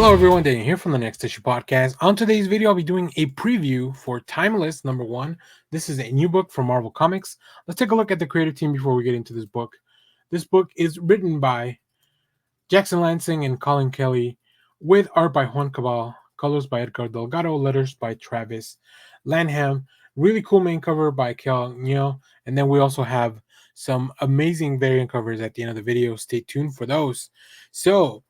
Hello everyone, Daniel here from the Next Issue Podcast. On today's video, I'll be doing a preview for Timeless #1. This is a new book from Marvel Comics. Let's take a look at the creative team before we get into this book. This book is written by Jackson Lansing and Colin Kelly, with art by Juan Cabal, colors by Edgar Delgado, letters by Travis Lanham. Really cool main cover by Kel Neo, and then we also have some amazing variant covers at the end of the video. Stay tuned for those. So,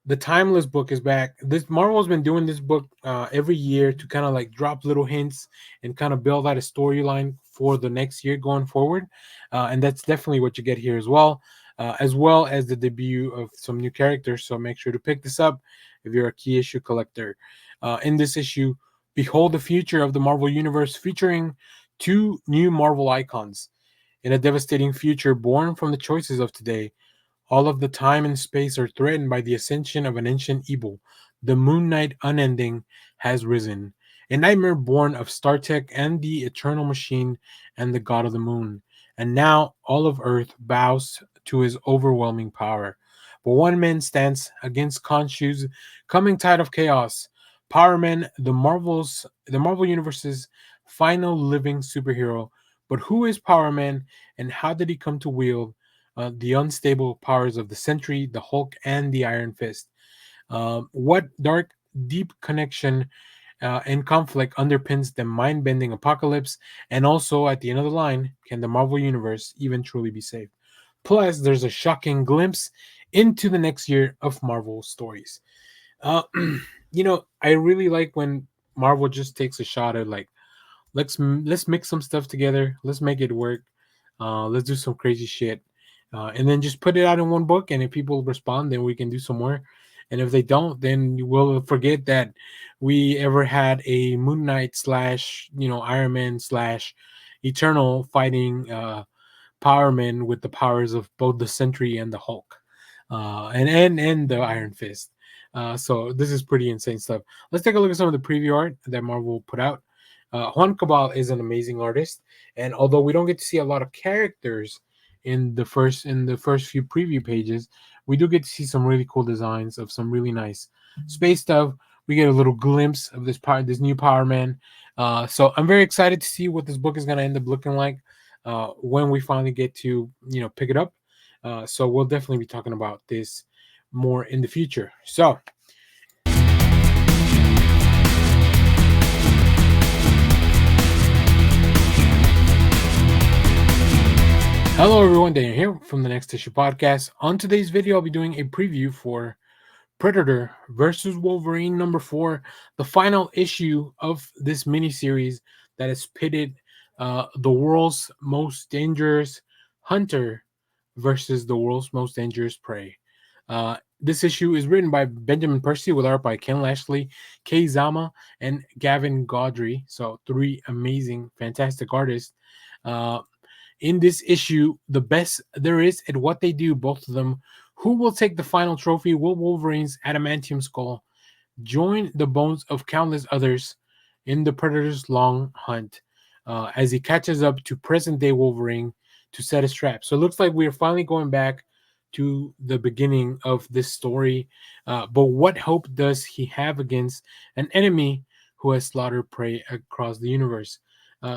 the Timeless book is back. This Marvel's been doing this book every year to kind of like drop little hints and kind of build out a storyline for the next year going forward, and that's definitely what you get here as well as the debut of some new characters. So make sure to pick this up if you're a key issue collector. In this issue, behold the future of the Marvel Universe, featuring two new Marvel icons. In a devastating future born from the choices of today, all of the time and space are threatened by the ascension of an ancient evil. The Moon Knight Unending has risen, a nightmare born of StarTech and the Eternal Machine and the God of the Moon. And now all of Earth bows to his overwhelming power. But one man stands against Khonshu's coming tide of chaos. Power Man, the Marvel Universe's final living superhero. But who is Power Man, and how did he come to wield the unstable powers of the Sentry, the Hulk, and the Iron Fist? What dark, deep connection and conflict underpins the mind bending apocalypse? And also, at the end of the line, can the Marvel Universe even truly be saved? Plus, there's a shocking glimpse into the next year of Marvel stories. Uh, I really like when Marvel just takes a shot at like, let's mix some stuff together, let's make it work, let's do some crazy shit, and then just put it out in one book. And if people respond, then we can do some more. And if they don't, then we'll forget that we ever had a Moon Knight slash Iron Man slash Eternal fighting Power Man with the powers of both the Sentry and the Hulk, and the Iron Fist. So this is pretty insane stuff. Let's take a look at some of the preview art that Marvel put out. Juan Cabal is an amazing artist, and although we don't get to see a lot of characters in the first few preview pages, we do get to see some really cool designs of some really nice space stuff. We get a little glimpse of this new Power Man. So I'm very excited to see what this book is going to end up looking like when we finally get to pick it up. So we'll definitely be talking about this more in the future. So hello everyone, Daniel here from the Next Issue Podcast. On today's video, I'll be doing a preview for Predator versus Wolverine #4, the final issue of this miniseries that has pitted the world's most dangerous hunter versus the world's most dangerous prey. This issue is written by Benjamin Percy with art by Ken Lashley, Kei Zama, and Gavin Gaudry. So three amazing, fantastic artists. Uh, in this issue, the best there is at what they do, both of them. Who will take the final trophy? Will Wolverine's adamantium skull join the bones of countless others in the Predator's long hunt as he catches up to present day Wolverine to set his trap? So it looks like we are finally going back to the beginning of this story. But what hope does he have against an enemy who has slaughtered prey across the universe?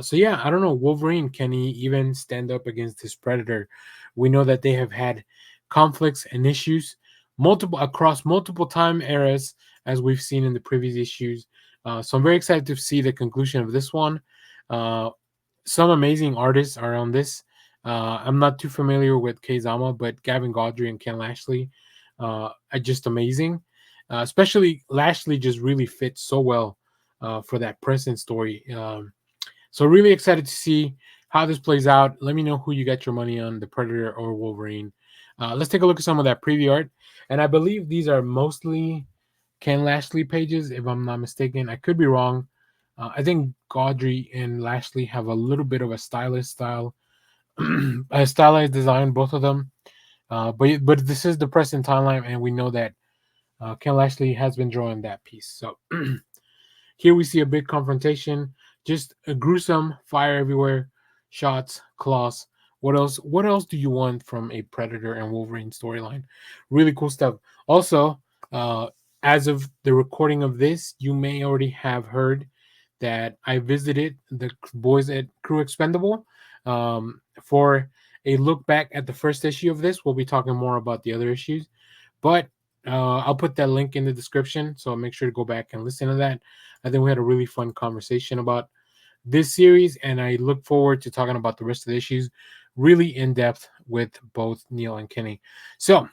So yeah, I don't know. Wolverine, can he even stand up against this Predator? We know that they have had conflicts and issues across multiple time eras, as we've seen in the previous issues. So I'm very excited to see the conclusion of this one. Some amazing artists are on this. I'm not too familiar with Keizama, but Gavin Gaudry and Ken Lashley are just amazing. Especially Lashley just really fits so well for that present story. So really excited to see how this plays out. Let me know who you got your money on, the Predator or Wolverine. Let's take a look at some of that preview art. And I believe these are mostly Ken Lashley pages, if I'm not mistaken. I could be wrong. I think Gaudry and Lashley have a little bit of a a stylized design, both of them. But this is the present timeline, and we know that Ken Lashley has been drawing that piece. So here we see a big confrontation, just a gruesome fire everywhere, shots, claws. What else? What else do you want from a Predator and Wolverine storyline? Really cool stuff. Also, As of the recording of this, you may already have heard that I visited the boys at Crew Expendable for a look back at the first issue of this. We'll be talking more about the other issues, but I'll put that link in the description, so make sure to go back and listen to that. I think we had a really fun conversation about this series, and I look forward to talking about the rest of the issues really in depth with both Neil and Kenny. So,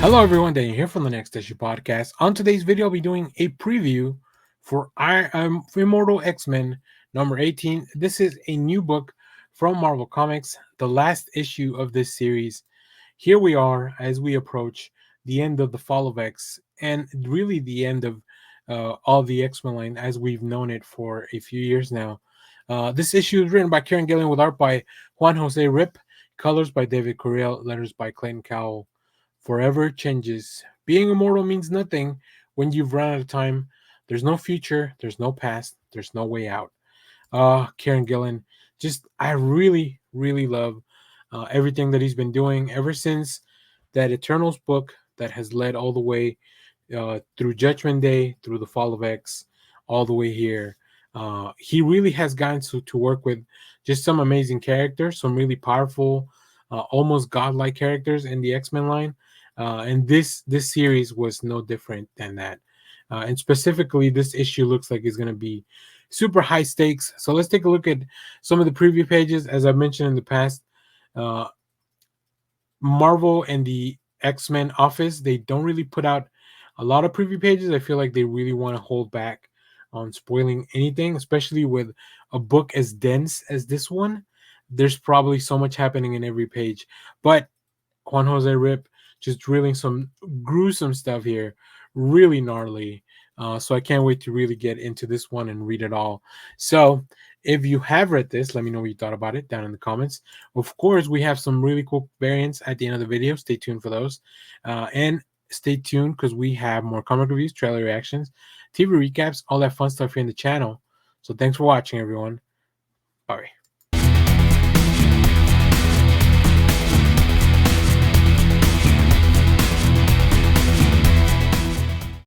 hello everyone, Daniel here from the Next Issue Podcast. On today's video, I'll be doing a preview for Immortal X-Men number 18. This is a new book from Marvel Comics, the last issue of this series. Here we are as we approach the end of the Fall of X, and really the end of all the X-Men line as we've known it for a few years now. This issue is written by Kieran Gillen with art by Juan Jose Rip, colors by David Curiel, letters by Clayton Cowell. Forever changes. Being immortal means nothing when you've run out of time. There's no future, there's no past, there's no way out. Kieran Gillen, just I really, really love everything that he's been doing ever since that Eternals book that has led all the way through Judgment Day, through the Fall of X, all the way here. He really has gotten to work with just some amazing characters, some really powerful, almost godlike characters in the X-Men line. And this series was no different than that. And specifically, this issue looks like it's going to be super high stakes. So let's take a look at some of the preview pages. As I mentioned in the past, Marvel and the X-Men office, they don't really put out a lot of preview pages. I feel like they really want to hold back on spoiling anything, especially with a book as dense as this one. There's probably so much happening in every page. But Juan Jose Rip just drilling some gruesome stuff here, really gnarly. So I can't wait to really get into this one and read it all. So if you have read this, let me know what you thought about it down in the comments. Of course, we have some really cool variants at the end of the video. Stay tuned for those. And stay tuned because we have more comic reviews, trailer reactions, TV recaps, all that fun stuff here in the channel. So thanks for watching, everyone. Bye.